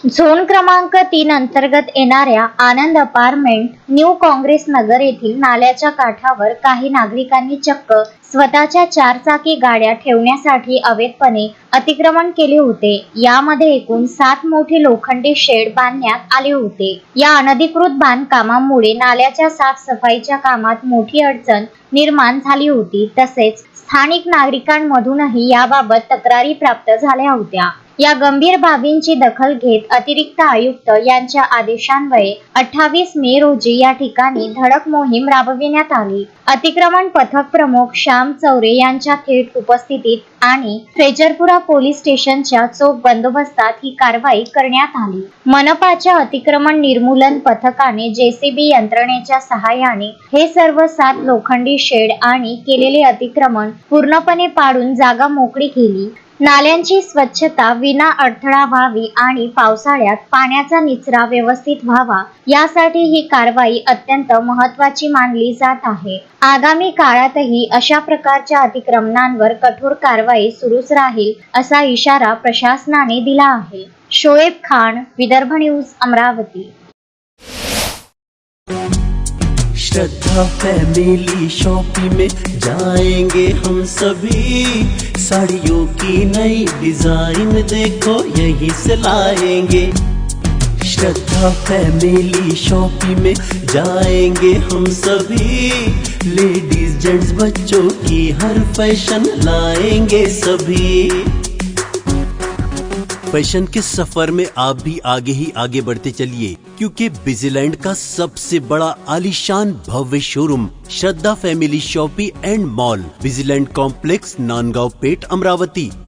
Zone क्रमांक 3 अंतर्गत येणाऱ्या आनंद अपार्टमेंट न्यू काँग्रेस नगर येथील नाल्याच्या काठावर काही नागरिकांनी चक्क स्वतःच्या चारचाकी गाड्या ठेवण्यासाठी अवैधपणे अतिक्रमण केले होते। यामध्ये एकूण 7 मोठे लोखंडी शेड बांधण्यात आले होते। या अनधिकृत बांधकामामुळे नाल्याच्या साफसफाईच्या कामात मोठी अडचण निर्माण झाली होती। तसेच स्थानिक नागरिकांमधूनही याबाबत तक्रारी प्राप्त झाल्या होत्या। या गंभीर बाबींची दखल घेत अतिरिक्त आयुक्त यांच्या आदेशान्वये 28 मे रोजी या ठिकाणी धडक मोहीम राबविण्यात आली। अतिक्रमण पथक प्रमुख श्याम चौरे यांच्या थेट उपस्थितीत आणि फेजरपुरा पोलीस स्टेशनच्या चोख बंदोबस्तात ही कारवाई करण्यात आली। मनपाच्या अतिक्रमण निर्मूलन पथकाने जेसीबी यंत्रणेच्या सहाय्याने हे सर्व 7 लोखंडी शेड आणि केलेले अतिक्रमण पूर्णपणे पाडून जागा मोकळी केली। नाल्यांची स्वच्छता विना अडथळा व्हावी आणि पावसाळ्यात पाण्याचा निचरा व्यवस्थित व्हावा यासाठी ही कारवाई अत्यंत महत्त्वाची मानली जात आहे। आगामी काळातही अशा प्रकारच्या अतिक्रमणांवर कठोर कारवाई सुरूच राहील असा इशारा प्रशासनाने दिला आहे। शोएब खान, विदर्भ न्यूज, अमरावती। श्रद्धा फैमिली शॉपिंग में जाएंगे हम सभी, साड़ियों की नई डिजाइन देखो यहीं से लाएंगे। श्रद्धा फैमिली शॉपिंग में जाएंगे हम सभी, लेडीज जेंट्स बच्चों की हर फैशन लाएंगे सभी। फैशन के सफर में आप भी आगे ही आगे बढ़ते चलिए, क्योंकि बिजीलैंड का सबसे बड़ा आलीशान भव्य showroom Shraddha family shopping and mall, Busyland complex, Nandgaon Peth, Amravati.